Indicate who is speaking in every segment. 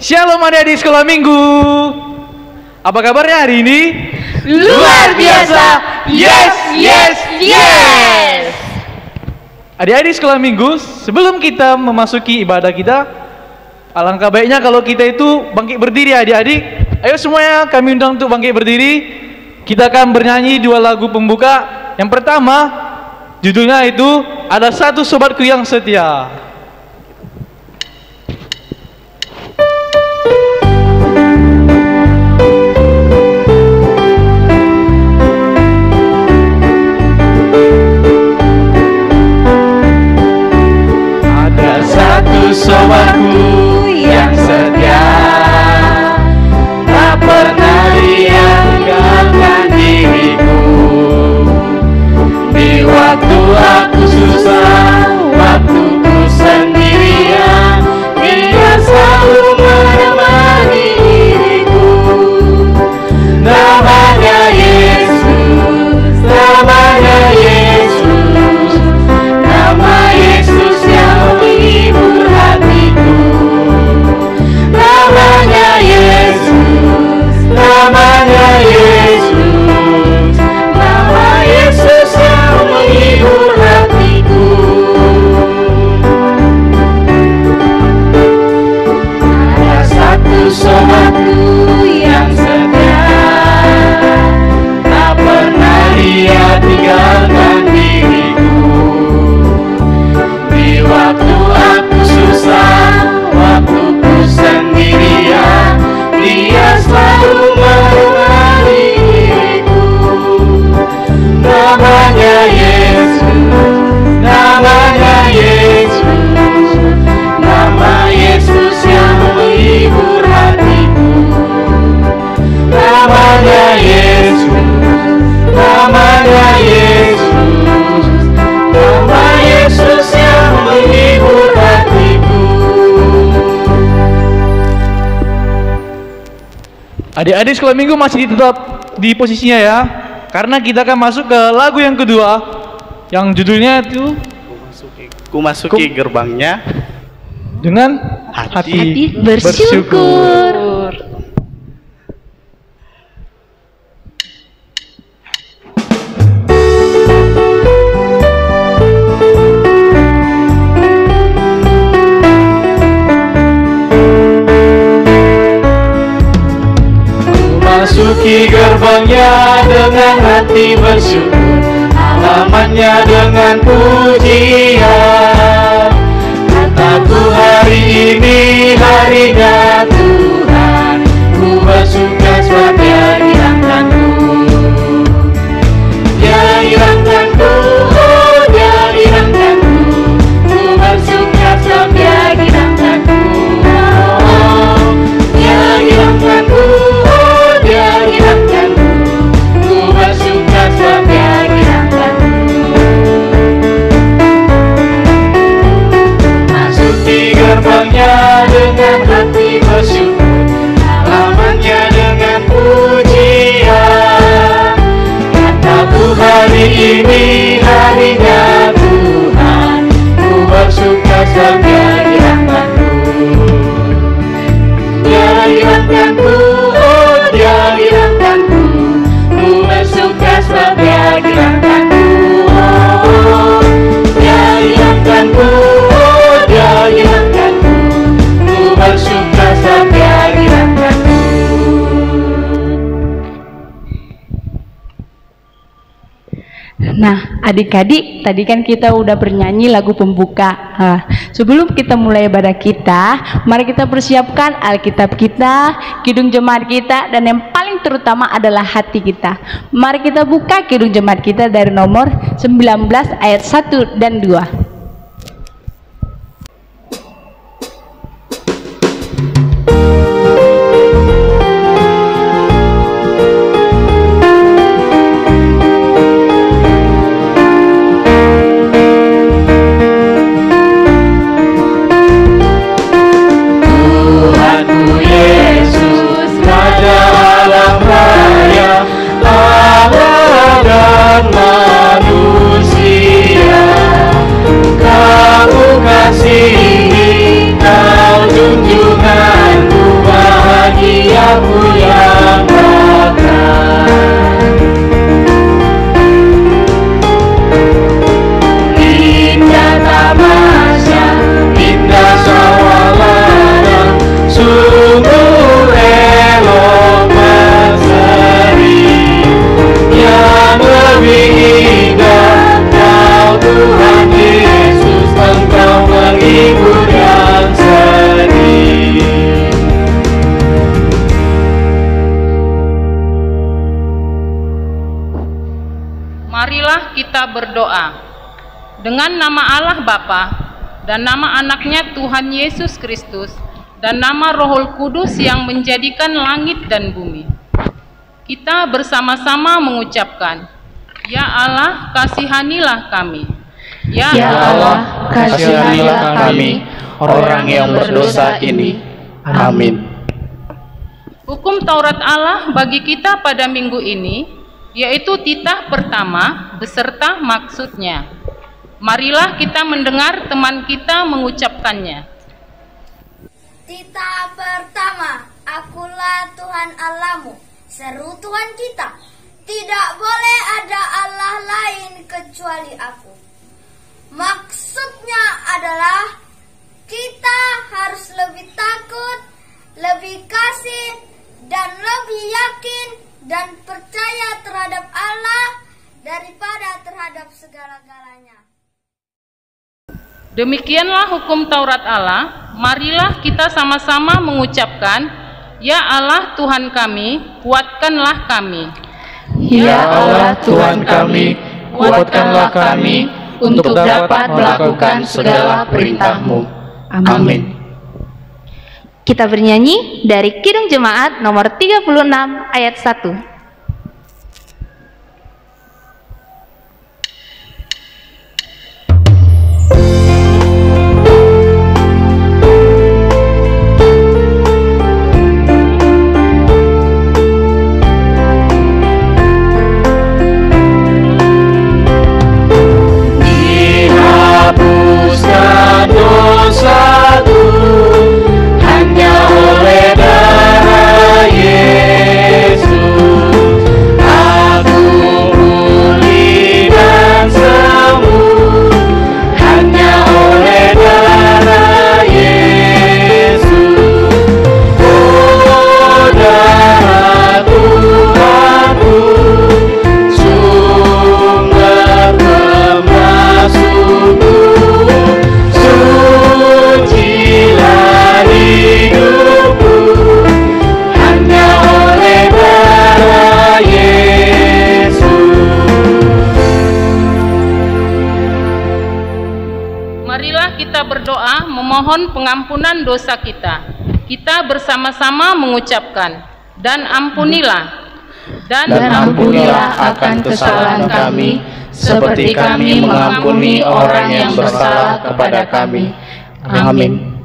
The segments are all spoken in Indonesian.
Speaker 1: Shalom adik-adik sekolah minggu. Apa kabarnya hari ini?
Speaker 2: Luar biasa. Yes, yes, yes.
Speaker 1: Adik-adik sekolah minggu, sebelum kita memasuki ibadah kita, alangkah baiknya kalau kita itu bangkit berdiri adik-adik. Ayo semuanya kami undang untuk bangkit berdiri. Kita akan bernyanyi dua lagu pembuka. Yang pertama, judulnya itu Ada Satu Sobatku Yang Setia.
Speaker 2: Sobatku yang setia, tak pernah dia tinggalkan diriku. Di waktu aku susah, waktu ku sendirian, dia selalu menemani diriku. Namanya Yesus, namanya Yesus, nama Yesus yang menghibur hatiku. Namanya Yesus, namanya Yesus, nama Yesus yang menghibur hatiku. Ada satu sobatku yang setia, tak pernah dia tinggalkan diriku. Di waktu aku susah, waktu ku sendirian, dia selalu menemani diriku. Namanya Yesus, namanya Yesus, nama Yesus yang menghibur hatiku. Namanya Yesus, namanya Yesus, nama Yesus yang menghibur hatiku.
Speaker 1: Adik-adik sekolah minggu masih tetap di posisinya ya, karena kita akan masuk ke lagu yang kedua, yang judulnya itu
Speaker 3: Ku masuki gerbangnya
Speaker 1: dengan
Speaker 2: Hati bersyukur.
Speaker 3: Masuki gerbangnya dengan hati bersyukur, halamannya dengan pujian. Kataku hari ini harinya Tuhan, ku bersuka sebab Dia hilangkanku. Dia hilangkanku, oh Dia hilangkanku, ku bersuka sebab Dia hilangkanku. Oh, Dia hilangkanku, Dia hilangkanku, ku bersuka sebab Dia hilangkanku. Masuki gerbangnya dengan hati bersyukur, halamannya dengan pujian. Kataku hari ini harinya Tuhan, ku bersuka sebab Dia hilangkanku. Dia hilangkanku, Dia hilangkanku, ku bersuka sebab Dia hilangkanku. Oh, Dia hilangkanku, Dia hilangkanku, ku bersuka sebab Dia hilangkanku.
Speaker 2: Nah, adik-adik, tadi kan kita udah bernyanyi lagu pembuka. Sebelum kita mulai ibadah kita, mari kita persiapkan Alkitab kita, Kidung Jemaat kita, dan yang paling terutama adalah hati kita. Mari kita buka Kidung Jemaat kita dari nomor 19 ayat 1 dan 2.
Speaker 3: Tuhanku Yesus, Raja alam raya, Allah dan manusia. menghibur yang sedih.
Speaker 4: Marilah kita berdoa. Dengan nama Allah Bapa dan nama anaknya Tuhan Yesus Kristus dan nama Roh Kudus yang menjadikan langit dan bumi, kita bersama-sama mengucapkan, Ya Allah, kasihanilah kami.
Speaker 3: Ya Allah, kasihanilah kami, orang yang berdosa ini. Amin.
Speaker 4: Hukum Taurat Allah bagi kita pada minggu ini, yaitu titah pertama beserta maksudnya. Marilah kita mendengar teman kita mengucapkannya.
Speaker 5: Titah pertama, Akulah Tuhan Allahmu, seru Tuhan kita. Tidak boleh ada Allah lain kecuali Aku. Maksudnya adalah kita harus lebih takut, lebih kasih, dan lebih yakin dan percaya terhadap Allah daripada terhadap segala-galanya.
Speaker 4: Demikianlah hukum Taurat Allah. Marilah kita sama-sama mengucapkan, Ya Allah Tuhan kami, kuatkanlah kami.
Speaker 3: Ya Allah Tuhan kami, kuatkanlah kami untuk dapat melakukan segala perintah-Mu. Amin.
Speaker 2: Kita bernyanyi dari Kidung Jemaat nomor 36 ayat 1.
Speaker 3: Dihapuskan dosaku hanya oleh darah Yesus. Aku pulih dan sembuh hanya oleh darah Yesus. Oh, darah Tuhanku, sumber pemasukku, sucilah hidupku hanya oleh darah Yesus.
Speaker 4: Marilah kita berdoa memohon pengampunan dosa kita. Kita bersama-sama mengucapkan, Dan ampunilah,
Speaker 3: Dan ampunilah akan kesalahan kami, seperti kami mengampuni orang yang bersalah kepada kami. Amin.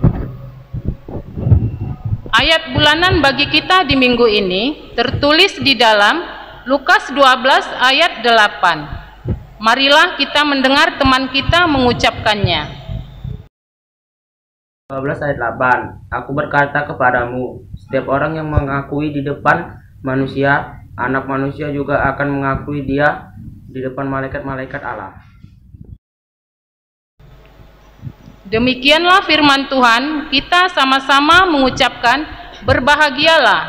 Speaker 4: Ayat bulanan bagi kita di minggu ini tertulis di dalam Lukas 12 ayat 8. Marilah kita mendengar teman kita mengucapkannya.
Speaker 6: 12 ayat 8. Aku berkata kepadamu, setiap orang yang mengakui di depan manusia, anak manusia juga akan mengakui dia di depan malaikat-malaikat Allah.
Speaker 4: Demikianlah firman Tuhan, kita sama-sama mengucapkan, berbahagialah.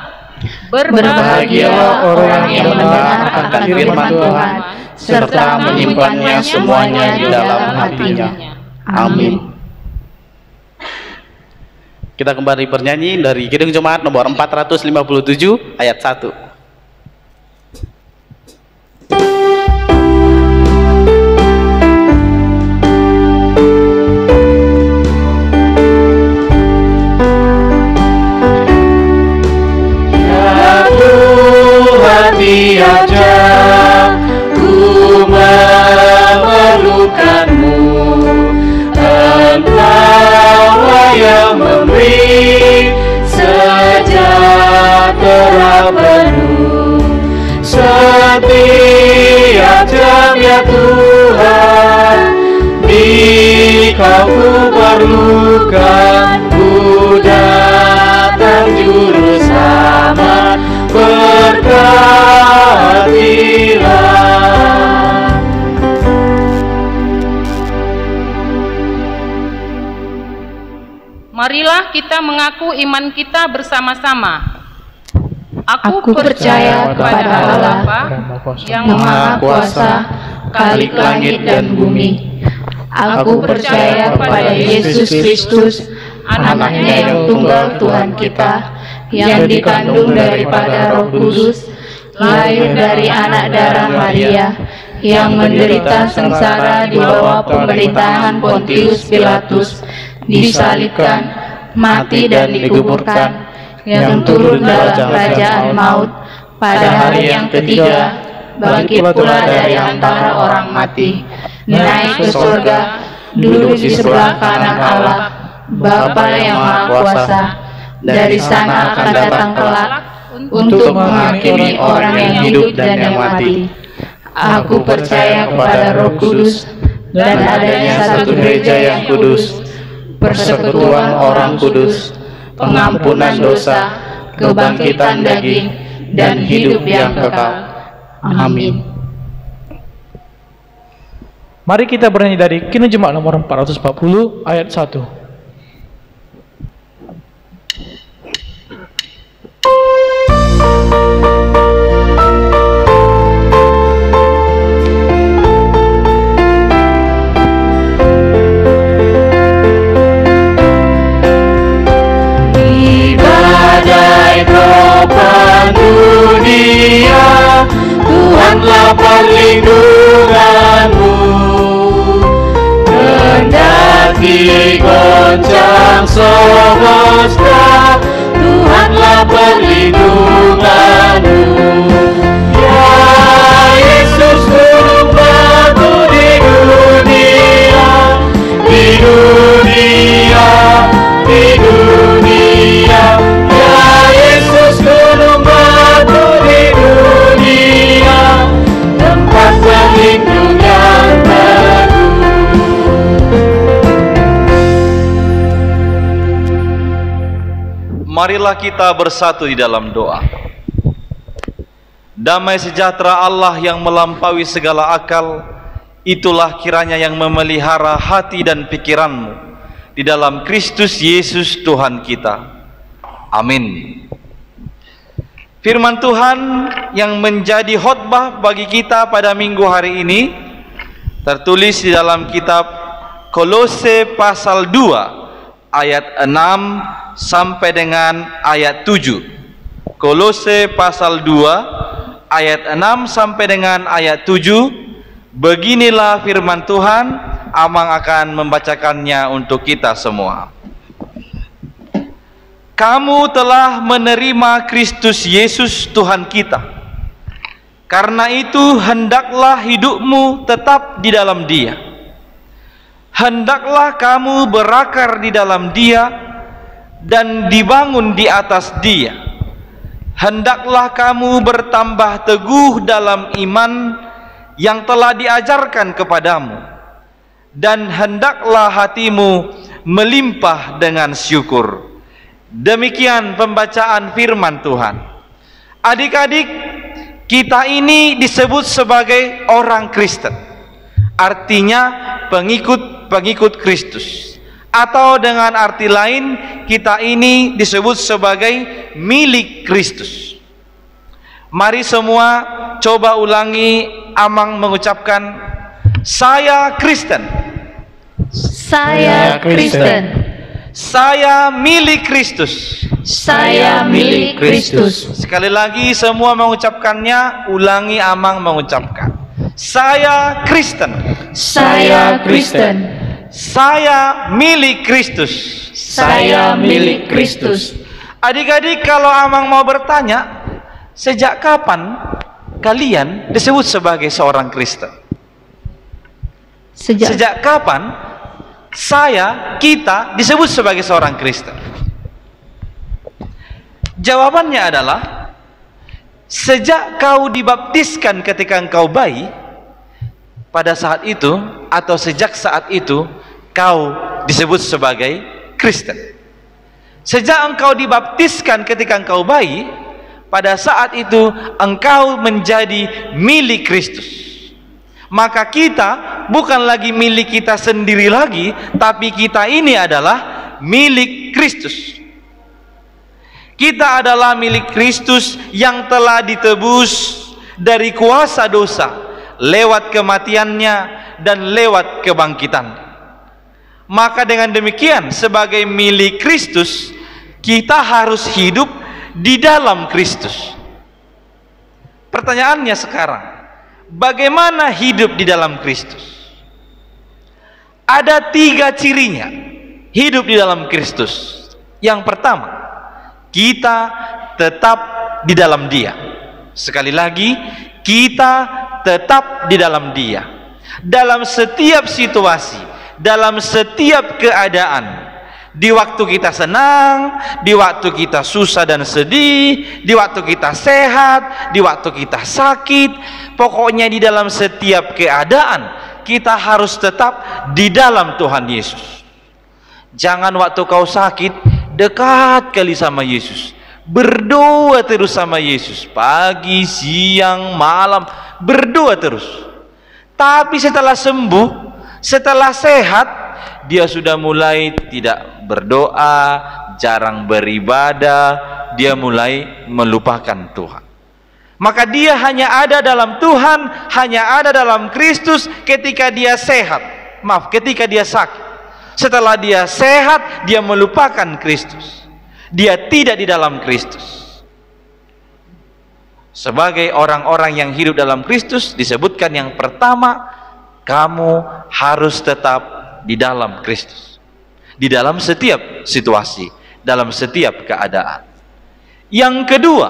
Speaker 3: Berbahagialah orang yang mendengar akan firman Tuhan, serta menyimpannya semuanya di dalam hatinya. Amin.
Speaker 7: Kita kembali bernyanyi dari Kidung Jemaat nomor 457 ayat 1.
Speaker 3: Tiada ku memerlukanmu, Engkaulah yang memberi sejahtera penuh. Setiap jam ya Tuhan, Dikau ku perlukan, ku datang juru selamat, berkatilah.
Speaker 4: Marilah kita mengaku iman kita bersama-sama. Aku
Speaker 2: percaya kepada Allah
Speaker 4: Bapa yang
Speaker 7: Maha Kuasa, Khalik langit dan bumi.
Speaker 2: Aku percaya kepada Yesus Kristus, anaknya yang tunggal Tuhan kita, yang dikandung daripada Roh Kudus, lahir dari anak darah Maria, yang menderita sengsara di bawah pemerintahan Pontius Pilatus, disalibkan, mati dan dikuburkan, yang turun dalam kerajaan maut, pada hari yang ketiga bangkit pula dari antara orang mati, naik ke surga, duduk di sebelah kanan Allah, Bapa yang Maha Kuasa. Dari sana akan datang kelak untuk menghakimi orang yang hidup dan yang mati. Aku percaya kepada Roh Kudus dan adanya satu gereja yang kudus, persekutuan orang kudus, pengampunan dosa, kebangkitan daging, dan hidup yang kekal. Amin.
Speaker 1: Mari kita bernyanyi dari Kidung Jemaat nomor 440 ayat 1.
Speaker 3: Dunia, Tuhanlah perlindunganmu. Kendati goncang semesta, Tuhanlah perlindunganmu. Ya Yesus gunung batu di dunia, di dunia, di dunia. Ya Yesus gunung batu di dunia, tempat berlindung yang teguh.
Speaker 8: Marilah kita bersatu di dalam doa. Damai sejahtera Allah yang melampaui segala akal, itulah kiranya yang memelihara hati dan pikiranmu di dalam Kristus Yesus Tuhan kita. Amin. Firman Tuhan yang menjadi khotbah bagi kita pada minggu hari ini tertulis di dalam kitab Kolose pasal 2 ayat 6 sampai dengan ayat 7. Kolose pasal 2 ayat 6 sampai dengan ayat 7. Beginilah firman Tuhan. Amang akan membacakannya untuk kita semua. Kamu telah menerima Kristus Yesus Tuhan kita. Karena itu hendaklah hidupmu tetap di dalam Dia. Hendaklah kamu berakar di dalam Dia dan dibangun di atas Dia. Hendaklah kamu bertambah teguh dalam iman yang telah diajarkan kepadamu, dan hendaklah hatimu melimpah dengan syukur. Demikian pembacaan firman Tuhan. Adik-adik, kita ini disebut sebagai orang Kristen, artinya pengikut Kristus. Atau dengan arti lain, kita ini disebut sebagai milik Kristus. Mari semua coba ulangi. Amang mengucapkan, saya Kristen.
Speaker 2: Saya Kristen.
Speaker 8: Saya milik Kristus.
Speaker 2: Saya milik Kristus.
Speaker 8: Sekali lagi semua mengucapkannya. Ulangi, Amang mengucapkan, saya Kristen.
Speaker 2: Saya Kristen.
Speaker 8: Saya milik Kristus.
Speaker 2: Saya milik Kristus.
Speaker 8: Adik-adik, kalau Amang mau bertanya, sejak kapan kalian disebut sebagai seorang Kristen? Sejak kapan kita disebut sebagai seorang Kristen? Jawabannya adalah sejak kau dibaptiskan ketika engkau bayi, pada saat itu atau sejak saat itu kau disebut sebagai Kristen. Sejak engkau dibaptiskan ketika engkau bayi, pada saat itu engkau menjadi milik Kristus. Maka kita bukan lagi milik kita sendiri lagi, tapi kita ini adalah milik Kristus. Kita adalah milik Kristus yang telah ditebus dari kuasa dosa lewat kematiannya dan lewat kebangkitan. Maka dengan demikian, sebagai milik Kristus, kita harus hidup di dalam Kristus. Pertanyaannya sekarang, bagaimana hidup di dalam Kristus? Ada 3 cirinya hidup di dalam Kristus. Yang pertama, kita tetap di dalam Dia. Sekali lagi, kita tetap di dalam Dia. Dalam setiap situasi, dalam setiap keadaan, di waktu kita senang, di waktu kita susah dan sedih, di waktu kita sehat, di waktu kita sakit, pokoknya di dalam setiap keadaan kita harus tetap di dalam Tuhan Yesus. Jangan waktu kau sakit dekat kali sama Yesus, berdoa terus sama Yesus, pagi, siang, malam, berdoa terus. Tapi setelah sembuh, setelah sehat, dia sudah mulai tidak berdoa, jarang beribadah, dia mulai melupakan Tuhan. Maka dia hanya ada dalam Tuhan, hanya ada dalam Kristus ketika dia sehat. Ketika dia sakit. Setelah dia sehat, dia melupakan Kristus. Dia tidak di dalam Kristus. Sebagai orang-orang yang hidup dalam Kristus, disebutkan yang pertama, kamu harus tetap di dalam Kristus, di dalam setiap situasi, dalam setiap keadaan. Yang kedua,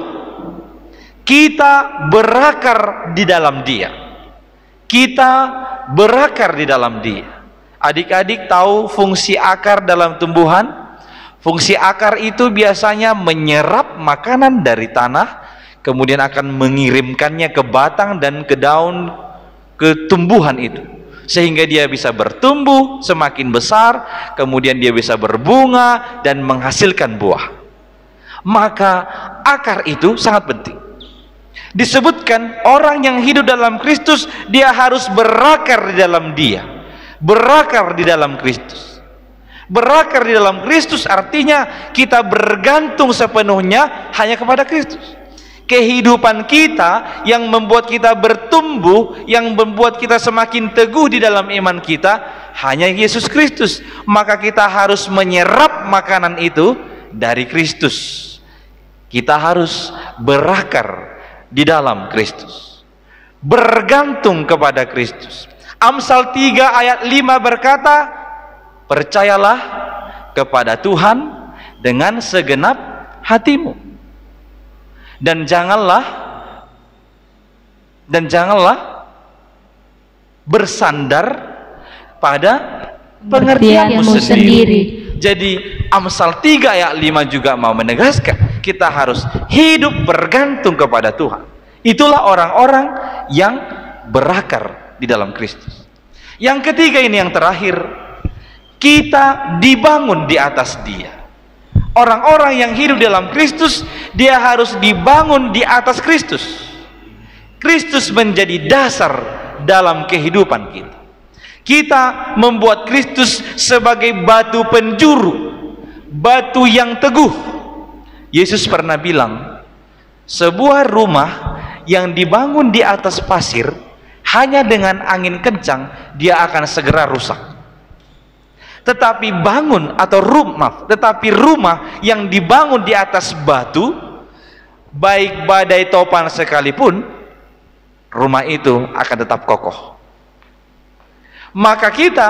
Speaker 8: kita berakar di dalam Dia. Kita berakar di dalam Dia. Adik-adik tahu fungsi akar dalam tumbuhan? Fungsi akar itu biasanya menyerap makanan dari tanah, kemudian akan mengirimkannya ke batang dan ke daun, ke tumbuhan itu, sehingga dia bisa bertumbuh semakin besar, kemudian dia bisa berbunga dan menghasilkan buah. Maka akar itu sangat penting. Disebutkan orang yang hidup dalam Kristus, dia harus berakar di dalam Dia, berakar di dalam Kristus. Berakar di dalam Kristus artinya kita bergantung sepenuhnya hanya kepada Kristus. Kehidupan kita yang membuat kita bertumbuh, yang membuat kita semakin teguh di dalam iman kita, hanya Yesus Kristus. Maka kita harus menyerap makanan itu dari Kristus. Kita harus berakar di dalam Kristus, bergantung kepada Kristus. Amsal 3 ayat 5 berkata, percayalah kepada Tuhan dengan segenap hatimu. Dan janganlah bersandar pada pengertianmu sendiri. Jadi Amsal 3 ayat 5 juga mau menegaskan kita harus hidup bergantung kepada Tuhan. Itulah orang-orang yang berakar di dalam Kristus. Yang ketiga ini yang terakhir, kita dibangun di atas Dia. Orang-orang yang hidup dalam Kristus, dia harus dibangun di atas Kristus. Kristus menjadi dasar dalam kehidupan kita. Kita membuat Kristus sebagai batu penjuru, batu yang teguh. Yesus pernah bilang, sebuah rumah yang dibangun di atas pasir, hanya dengan angin kencang, dia akan segera rusak. Tetapi rumah yang dibangun di atas batu, baik badai topan sekalipun, rumah itu akan tetap kokoh. Maka kita,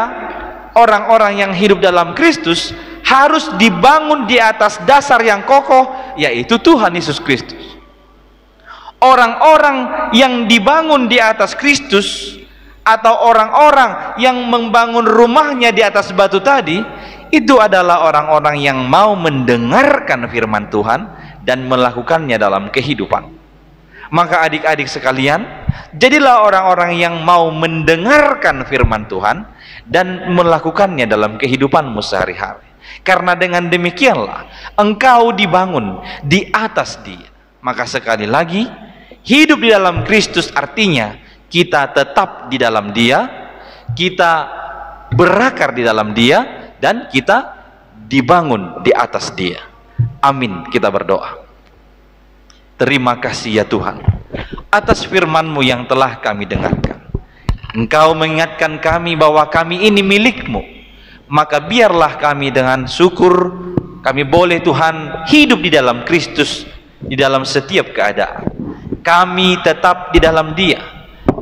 Speaker 8: orang-orang yang hidup dalam Kristus, harus dibangun di atas dasar yang kokoh, yaitu Tuhan Yesus Kristus. Orang-orang yang dibangun di atas Kristus, atau orang-orang yang membangun rumahnya di atas batu tadi, itu adalah orang-orang yang mau mendengarkan firman Tuhan dan melakukannya dalam kehidupan. Maka adik-adik sekalian, jadilah orang-orang yang mau mendengarkan firman Tuhan dan melakukannya dalam kehidupanmu sehari-hari. Karena dengan demikianlah engkau dibangun di atas Dia. Maka sekali lagi, hidup di dalam Kristus artinya kita tetap di dalam Dia, kita berakar di dalam Dia, dan kita dibangun di atas Dia. Amin. Kita berdoa. Terima kasih ya Tuhan atas firman-Mu yang telah kami dengarkan. Engkau mengingatkan kami bahwa kami ini milik-Mu, maka biarlah kami dengan syukur kami boleh Tuhan hidup di dalam Kristus di dalam setiap keadaan. Kami tetap di dalam Dia,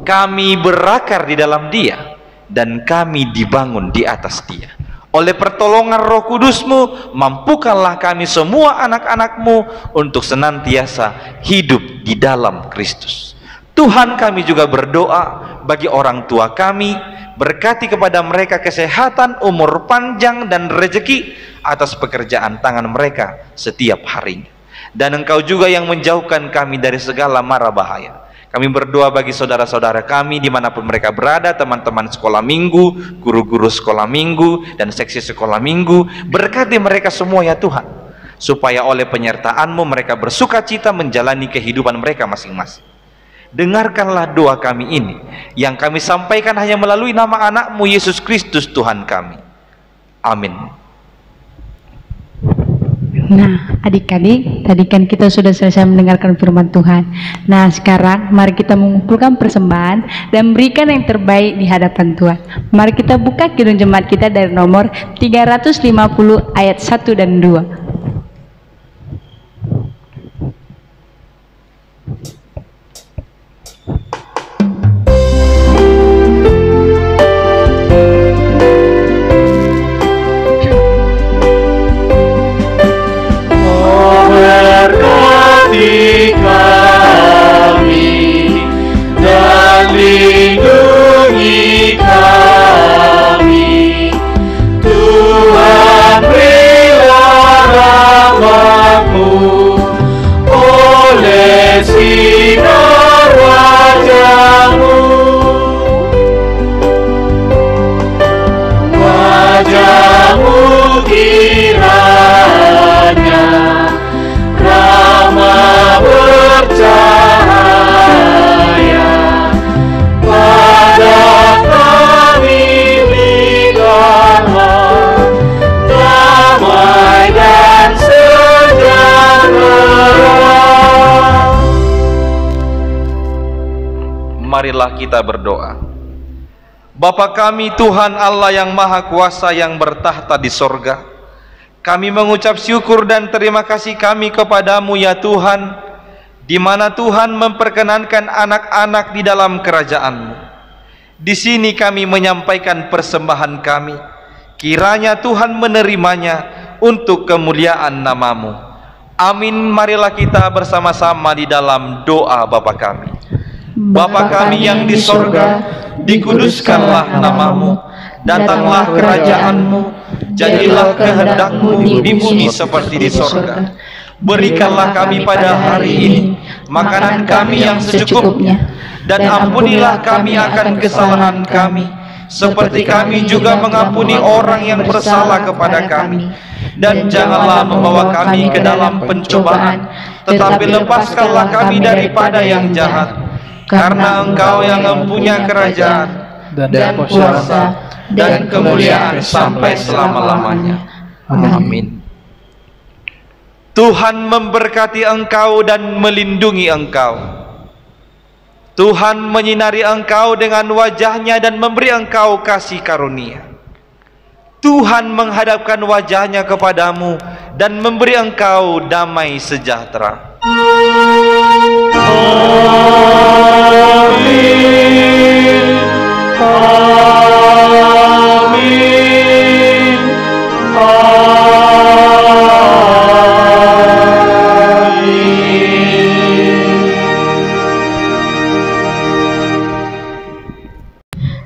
Speaker 8: kami berakar di dalam Dia, dan kami dibangun di atas Dia. Oleh pertolongan Roh Kudus-Mu, mampukanlah kami semua anak-anak-Mu untuk senantiasa hidup di dalam Kristus. Tuhan, kami juga berdoa bagi orang tua kami, berkati kepada mereka kesehatan, umur panjang, dan rezeki atas pekerjaan tangan mereka setiap harinya. Dan Engkau juga yang menjauhkan kami dari segala mara bahaya. Kami berdoa bagi saudara-saudara kami dimanapun mereka berada, teman-teman sekolah minggu, guru-guru sekolah minggu, dan seksi sekolah minggu. Berkati mereka semua ya Tuhan, supaya oleh penyertaan-Mu mereka bersuka cita menjalani kehidupan mereka masing-masing. Dengarkanlah doa kami ini, yang kami sampaikan hanya melalui nama anak-Mu Yesus Kristus Tuhan kami. Amin.
Speaker 2: Nah, adik-adik, tadi kan kita sudah selesai mendengarkan firman Tuhan. Nah, sekarang mari kita mengumpulkan persembahan dan berikan yang terbaik di hadapan Tuhan. Mari kita buka kidung jemaat kita dari nomor 350 ayat 1 dan 2.
Speaker 3: Kami dan lindungi kami, Tuhan, berilah rahmat-Mu oleh sinar wajah-Mu, wajah-Mu kiranya ramah bercahaya pada kami, berikanlah damai dan sejahtera.
Speaker 8: Marilah kita berdoa. Bapa kami Tuhan Allah yang Maha Kuasa yang bertahta di sorga, kami mengucap syukur dan terima kasih kami kepadamu ya Tuhan, di mana Tuhan memperkenankan anak-anak di dalam kerajaan-Mu. Di sini kami menyampaikan persembahan kami, kiranya Tuhan menerimanya untuk kemuliaan nama-Mu. Amin. Marilah kita bersama-sama di dalam doa Bapa kami. Bapa kami yang di sorga, dikuduskanlah nama-Mu, datanglah kerajaan-Mu, jadilah kehendak-Mu di bumi seperti di sorga. Berikanlah kami pada hari ini makanan kami yang secukupnya, dan ampunilah kami akan kesalahan kami, seperti kami juga mengampuni orang yang bersalah kepada kami. Dan janganlah membawa kami ke dalam pencobaan, tetapi lepaskanlah kami daripada yang jahat, karena Engkau yang mempunyai kerajaan dan kuasa dan kemuliaan sampai selama-lamanya. Amin. Tuhan memberkati engkau dan melindungi engkau. Tuhan menyinari engkau dengan wajah-Nya dan memberi engkau kasih karunia. Tuhan menghadapkan wajah-Nya kepadamu dan memberi engkau damai sejahtera. Amin. Amin.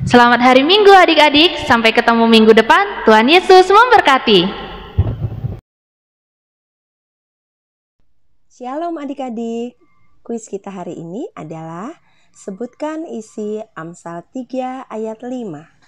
Speaker 9: Selamat hari Minggu adik-adik, sampai ketemu minggu depan. Tuhan Yesus memberkati.
Speaker 10: Shalom adik-adik. Kuis kita hari ini adalah sebutkan isi Amsal 3 ayat 5.